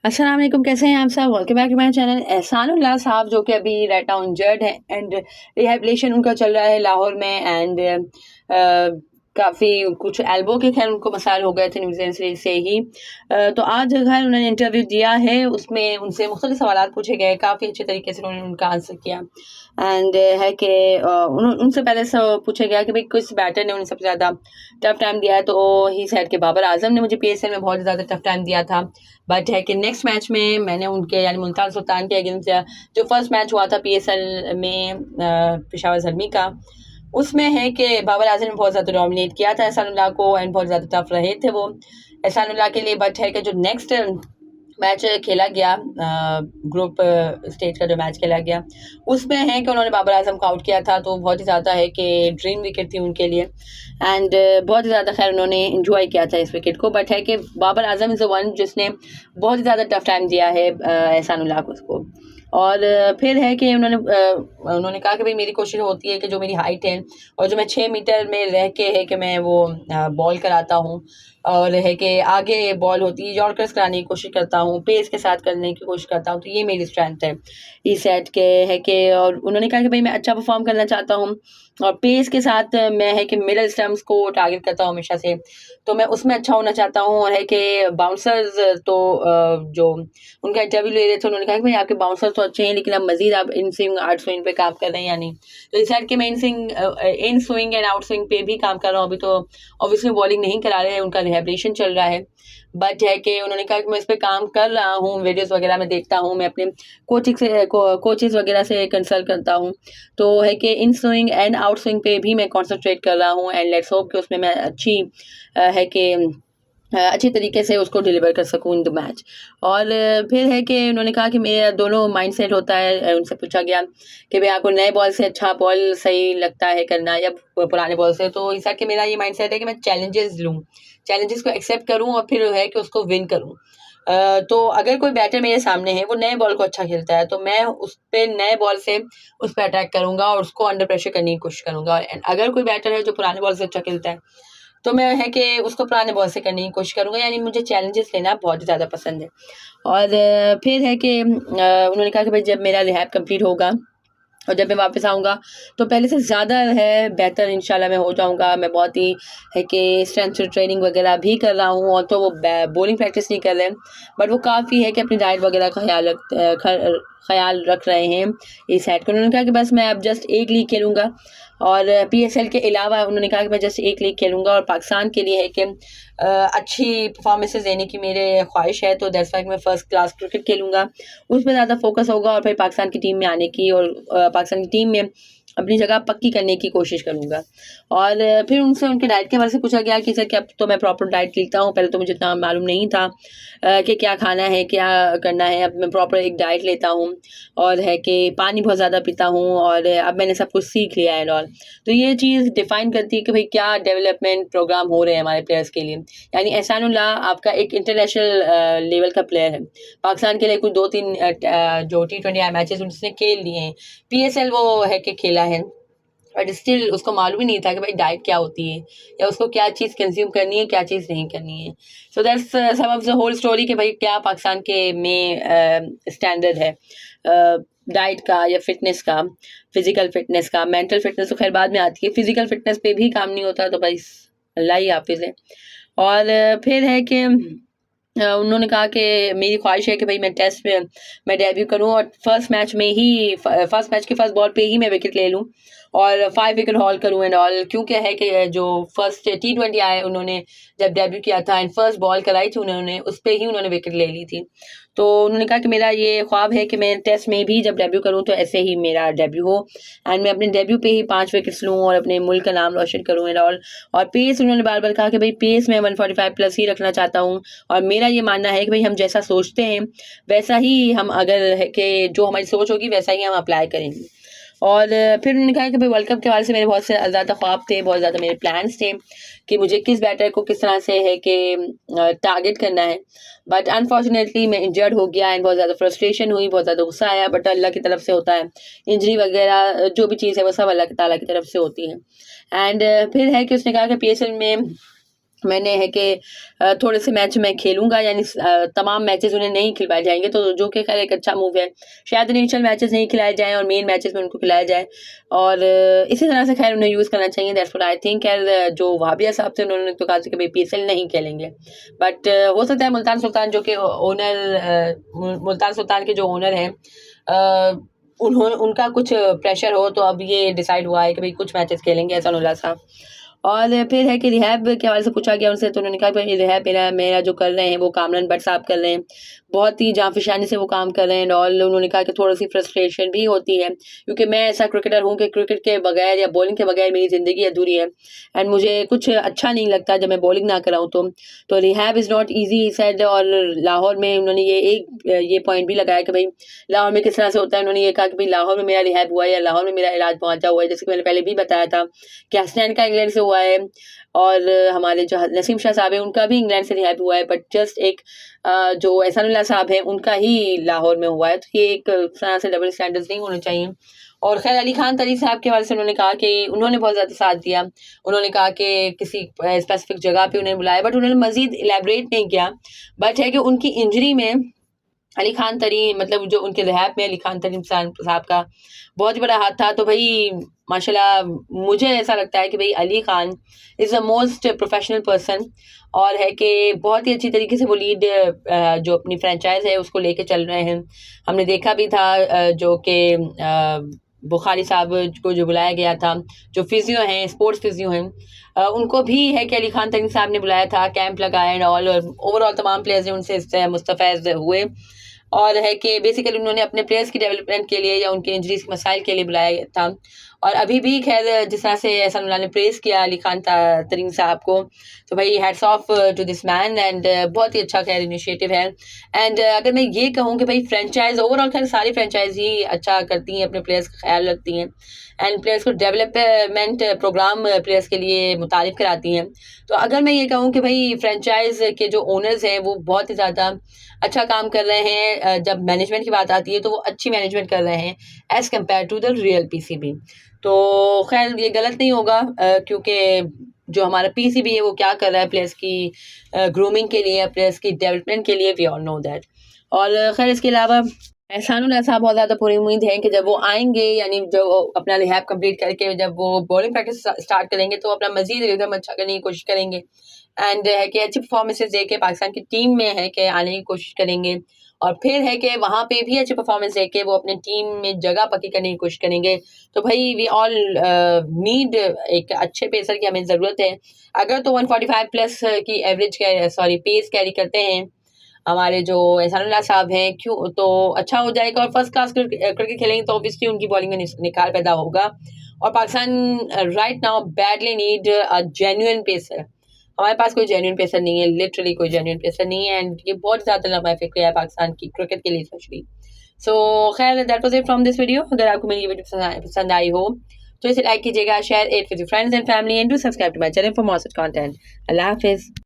अस्सलाम वालेकुम, कैसे हैं आप सब? Welcome back to my channel. Ehsanullah साहब जो कि अभी राइट नाउ इंजर्ड हैं एंड रिहैबिलिटेशन उनका चल रहा है लाहौर में एंड काफ़ी कुछ एल्बो के खैर उनको मसाइल हो गए थे न्यूज़ीलैंड से ही। तो आज खैर उन्होंने इंटरव्यू दिया है, उसमें उनसे मुख्तलिफ सवालात पूछे गए, काफ़ी अच्छे तरीके से उन्होंने उनका आंसर किया एंड है कि उनसे पहले पूछा गया कि भाई किस बैटर ने उन्हें सबसे ज़्यादा टफ टाइम दिया है, तो ही सेड कि बाबर आजम ने मुझे पीएसएल में बहुत ज़्यादा टफ टाइम दिया था। बट है कि नेक्स्ट मैच में मैंने उनके यानी मुल्तान सुल्तान के अगेंस्ट जो फर्स्ट मैच हुआ था पीएसएल में पेशावर ज़ल्मी का, उसमें है कि बाबर आजम ने बहुत ज़्यादा डोमिनेट किया था एहसानुल्लाह को एंड बहुत ज़्यादा टफ रहे थे वो एहसानुल्लाह के लिए। बट है कि जो नेक्स्ट मैच खेला गया ग्रुप स्टेज का जो मैच खेला गया, उसमें है कि उन्होंने बाबर आजम को आउट किया था, तो बहुत ही ज़्यादा है कि ड्रीम विकेट थी उनके लिए एंड बहुत ही ज़्यादा खैर उन्होंने इंजॉय किया था इस विकेट को। बट है कि Babar Azam is the one जिसने बहुत ही ज़्यादा टफ टाइम दिया है एहसानुल्लाह को उसको। और फिर है कि उन्होंने कहा कि भाई मेरी कोशिश होती है कि जो मेरी हाइट है और जो मैं 6 मीटर में रह के है कि मैं वो बॉल कराता हूँ और है कि आगे बॉल होती है यॉर्कर्स कराने की कोशिश करता हूँ, पेस के साथ करने की कोशिश करता हूँ, तो ये मेरी स्ट्रेंथ है। ई सेट के है कि और उन्होंने कहा कि भाई मैं अच्छा परफॉर्म करना चाहता हूँ और पेस के साथ मैं है कि मिडल स्टम्प्स को टारगेट करता हूँ हमेशा से, तो मैं उसमें अच्छा होना चाहता हूँ। और है कि बाउंसर्स तो जो उनका इंटरव्यू ले रहे थे उन्होंने कहा कि भाई आपके बाउंसर तो अच्छे हैं लेकिन अब मजीद आप इन स्विंग आउट स्विंग पे काम कर रहे हैं या नहीं, तो इस साइड के मैं in swing and out swing पे भी काम कर रहा हूँ। अभी तो ऑब्वियसली बॉलिंग नहीं करा रहे हैं, उनका रिहैबिलिटेशन चल रहा है। बट है कि उन्होंने कहा कि मैं इस पे काम कर रहा हूँ, वीडियोस वगैरह में देखता हूँ, मैं अपने कोचेस वगैरह से कंसल्ट करता हूँ, तो है कि in swing and out swing पे भी मैं कॉन्सेंट्रेट कर रहा हूँ एंड लेट्स होप कि उसमें मैं अच्छी है कि अच्छी तरीके से उसको डिलीवर कर सकूँ इन द मैच। और फिर है कि उन्होंने कहा कि मेरा दोनों माइंडसेट होता है। उनसे पूछा गया कि भाई आपको नए बॉल से अच्छा बॉल सही लगता है करना या पुराने बॉल से, तो इस कि मेरा ये माइंडसेट है कि मैं चैलेंजेस लूँ, चैलेंजेस को एक्सेप्ट करूँ और फिर है कि उसको विन करूँ। तो अगर कोई बैटर मेरे सामने है वो नए बॉल को अच्छा खेलता है तो मैं उस पे नए बॉल से उस पर अटैक करूँगा और उसको अंडर प्रेशर करने की कोशिश करूँगा। और अगर कोई बैटर है जो पुराने बॉल से अच्छा खेलता है तो मैं है कि उसको पुराने बॉल से करने की कोशिश करूँगा, यानी मुझे चैलेंजेस लेना बहुत ज़्यादा पसंद है। और फिर है कि उन्होंने कहा कि भाई जब मेरा रिहैब कंप्लीट होगा और जब मैं वापस आऊँगा तो पहले से ज़्यादा है बेहतर इंशाल्लाह मैं हो जाऊँगा। मैं बहुत ही है कि स्ट्रेंथ ट्रेनिंग वगैरह भी कर रहा हूँ और तो वो बॉलिंग प्रैक्टिस नहीं कर रहे हैं, बट वो काफ़ी है कि अपनी डाइट वगैरह का ख्याल रख रहे हैं इस साइड को। उन्होंने कहा कि बस मैं अब जस्ट एक लीग खेलूँगा और पीएसएल के अलावा उन्होंने कहा कि मैं जस्ट एक लीग खेलूँगा और पाकिस्तान के लिए है कि अच्छी परफॉर्मेंसेस देने की मेरे ख्वाहिश है, तो दैट्स व्हाई मैं फ़र्स्ट क्लास क्रिकेट खेलूँगा, उसमें ज़्यादा फोकस होगा और फिर पाकिस्तान की टीम में आने की और पाकिस्तान की टीम में अपनी जगह पक्की करने की कोशिश करूँगा। और फिर उनसे उनके डाइट के बारे से पूछा गया कि सर क्या तो मैं प्रॉपर डाइट लेता हूँ, पहले तो मुझे इतना मालूम नहीं था कि क्या खाना है क्या करना है। अब मैं प्रॉपर एक डाइट लेता हूँ और है कि पानी बहुत ज़्यादा पीता हूँ और अब मैंने सब कुछ सीख लिया है एंड ऑल। तो ये चीज़ डिफाइन करती है कि भाई क्या डेवलपमेंट प्रोग्राम हो रहे हैं हमारे प्लेयर्स के लिए। यानी एहसानुल्लाह आपका एक इंटरनेशनल लेवल का प्लेयर है, पाकिस्तान के लिए कुछ 2-3 जो T20 मैचेस उसने खेल लिए हैं, पीएसएल वो है कि खेला है, बट स्टिल उसको मालूम ही नहीं था कि भाई डाइट क्या होती है या उसको क्या चीज़ कंज्यूम करनी है क्या चीज़ नहीं करनी है। So that's sum of the whole story कि भाई क्या पाकिस्तान के में स्टैंडर्ड है डाइट का या फिटनेस का, फिजिकल फिटनेस का। मेंटल फिटनेस तो खैर बाद में आती है, फिजिकल फिटनेस पे भी काम नहीं होता, तो भाई अल्लाह ही हाफिज़ है। और फिर है कि उन्होंने कहा कि मेरी ख्वाहिश है कि भाई मैं टेस्ट में मैं डेब्यू करूं और फर्स्ट मैच के फर्स्ट बॉल पे ही मैं विकेट ले लूं और 5 विकेट हॉल करूं एंड ऑल, क्योंकि है कि जो फर्स्ट T20 आए उन्होंने जब डेब्यू किया था एंड फर्स्ट बॉल कराई थी उन्होंने उस पे ही उन्होंने विकेट ले ली थी। तो उन्होंने कहा कि मेरा ये ख्वाब है कि मैं टेस्ट में भी जब डेब्यू करूं तो ऐसे ही मेरा डेब्यू हो एंड मैं अपने डेब्यू पे ही 5 विकेट्स लूं और अपने मुल्क का नाम रोशन करूं एंड ऑल। और पेस उन्होंने बार बार कहा कि भाई पेस मैं 145 प्लस ही रखना चाहता हूं और मेरा ये मानना है कि भाई हम जैसा सोचते हैं वैसा ही हम अगर है कि जो हमारी सोच होगी वैसा ही हम अप्लाई करेंगे। और फिर उन्होंने कहा कि भाई वर्ल्ड कप के हवाले से मेरे बहुत से ज़्यादा ख्वाब थे, बहुत ज़्यादा मेरे प्लान्स थे कि मुझे किस बैटर को किस तरह से है कि टारगेट करना है, बट अनफॉर्चुनेटली मैं इंजर्ड हो गया एंड बहुत ज़्यादा फ्रस्ट्रेशन हुई, बहुत ज़्यादा गुस्सा आया, बट अल्लाह की तरफ से होता है। इंजरी वगैरह जो भी चीज़ है वो सब अल्लाह ताला की तरफ से होती है। एंड फिर है कि उसने कहा कि पीएसएल में मैंने है कि थोड़े से मैच मैं खेलूँगा, यानी तमाम मैचेज़ उन्हें नहीं खिलवाए जाएँगे, तो जो कि ख़ैर एक अच्छा मूव है। शायद इनिशियल मैचेज़ नहीं खिलाए जाएँ और मेन मैचेज़ में उनको खिलाया जाए, और इसी तरह से ख़ैर उन्हें यूज़ करना चाहिए। That's what I think. ख़ैर जो वहाबिया साहब थे उन्होंने तो कहा था कि भई पीएसएल नहीं खेलेंगे। बट हो सकता है मुल्तान सुल्तान जो कि मुल्तान सुल्तान के जो ओनर हैं, उनका कुछ प्रेशर हो, तो अब ये डिसाइड हुआ है कि भई कुछ मैचेज़ खेलेंगे एहसानुल्लाह साहब। और फिर है कि रिहैब के हवाले से पूछा गया उनसे, तो उन्होंने कहा भाई रिहैब मेरा मेरा जो कर रहे हैं वो कामरान भट्ट साहब कर रहे हैं, बहुत ही जांफशानी से वो काम कर रहे हैं। और उन्होंने कहा कि थोड़ी सी फ्रस्ट्रेशन भी होती है, क्योंकि मैं ऐसा क्रिकेटर हूँ कि क्रिकेट के बगैर या बॉलिंग के बगैर मेरी ज़िंदगी अधूरी है, एंड मुझे कुछ अच्छा नहीं लगता जब मैं बॉलिंग ना कराऊँ तो rehab is not easy said. और लाहौर में उन्होंने ये पॉइंट भी लगाया कि भाई लाहौर में किस तरह से होता है। उन्होंने ये कहा कि भाई लाहौर में मेरा रिहैब हुआ है या लाहौर में मेरा इलाज पहुँचा हुआ है, जैसे कि मैंने पहले भी बताया था कि हसनैन का इंग्लैंड से हुआ है, और हमारे जो नसीम शाह साहब हैं उनका भी इंग्लैंड से रिहाई हुआ है, बट जस्ट एक जो एहसानुल्लाह साहब हैं उनका ही लाहौर में हुआ है। तो ये एक तरह से डबल स्टैंडर्ड्स नहीं होने चाहिए। और खैर अली खान तरी साहब के हवाले से उन्होंने कहा कि उन्होंने बहुत ज़्यादा साथ दिया। उन्होंने कहा कि किसी स्पेसिफिक जगह पे उन्हें बुलाया, बट उन्होंने मज़ीद इलैबोरेट नहीं किया। बट है कि उनकी इंजरी में अली खान तरी, मतलब जो उनके रिहैब में अली खान तरी साहब का बहुत ही बड़ा हाथ था। तो भाई माशाल्लाह मुझे ऐसा लगता है कि भाई Ali Khan is the most professional person, और है कि बहुत ही अच्छी तरीके से वो लीड जो अपनी फ्रेंचाइज है उसको लेके चल रहे हैं। हमने देखा भी था जो कि बुखारी साहब को जो बुलाया गया था, जो फिजियो हैं, स्पोर्ट्स फिजियो हैं, उनको भी है कि अली खान तरीन साहब ने बुलाया था, कैंप लगाया एंड ऑल। ओवरऑल तमाम प्लेयर्स ने उनसे मुस्तफ़ैज़ हुए, और है कि बेसिकली उन्होंने अपने प्लेयर्स की डेवलपमेंट के लिए या उनके इंजरीज के मसाइल के लिए बुलाया था। और अभी भी खैर जिस तरह से एहसानुल्लाह ने प्रेज़ किया अली खान तरीन साहब को, तो भाई hats off to this man, and बहुत ही अच्छा खैर इनिशिएटिव है। एंड अगर मैं ये कहूँ कि भाई फ्रेंचाइज ओवरऑल खैर सारी फ्रेंचाइज ही अच्छा करती हैं, अपने प्लेयर्स का ख्याल रखती हैं, एंड प्लेयर्स को डेवलपमेंट प्रोग्राम प्लेयर्स के लिए मुतारिफ कराती हैं। तो अगर मैं ये कहूँ कि भाई फ्रेंचाइज के जो ओनर्स हैं वो बहुत ही ज़्यादा अच्छा काम कर रहे हैं, जब मैनेजमेंट की बात आती है तो वो अच्छी मैनेजमेंट कर रहे हैं as compare to the real PCB. तो खैर ये गलत नहीं होगा, क्योंकि जो हमारा पीसीबी है वो क्या कर रहा है प्लेयर्स की ग्रूमिंग के लिए, प्लेयर्स की डेवलपमेंट के लिए, वी ऑल नो दैट। और खैर इसके अलावा एहसानुल्लाह साहब बहुत ज़्यादा पूरी उम्मीद है कि जब वो आएंगे, यानी जो अपना रिहैब कंप्लीट करके जब वो बॉलिंग प्रैक्टिस स्टार्ट करेंगे तो अपना मजीद रिदम अच्छा करने की कोशिश करेंगे, एंड है कि अच्छी परफॉर्मेंसेज दे के पाकिस्तान की टीम में है कि आने की कोशिश करेंगे, और फिर है कि वहाँ पे भी अच्छी परफॉर्मेंस दे के वो अपने टीम में जगह पक्की करने की कोशिश करेंगे। तो भाई वी ऑल नीड एक अच्छे पेसर की हमें ज़रूरत है। अगर तो 145 प्लस की एवरेज पेस कैरी करते हैं हमारे जो एहसानुल्लाह साहब हैं, क्यों तो अच्छा हो जाएगा, और फर्स्ट क्लास क्रिकेट खेलेंगे तो ऑब्वियसली उनकी बॉलिंग में निखार पैदा होगा। और Pakistan right now badly need a genuine pacer. हमारे पास कोई जेन्युइन पेसर नहीं है, लिटरली कोई जेन्युइन पेसर नहीं है, एंड ये बहुत ज़्यादा लंबा फिक्र है पाकिस्तान की क्रिकेट के लिए स्पेशली। सो खैर that was it from this video. अगर आपको मेरी ये वीडियो पसंद आई हो तो इसे लाइक कीजिएगा, share it with your friends and family, and do subscribe to my channel for more such content. अल्लाह हाफिज़।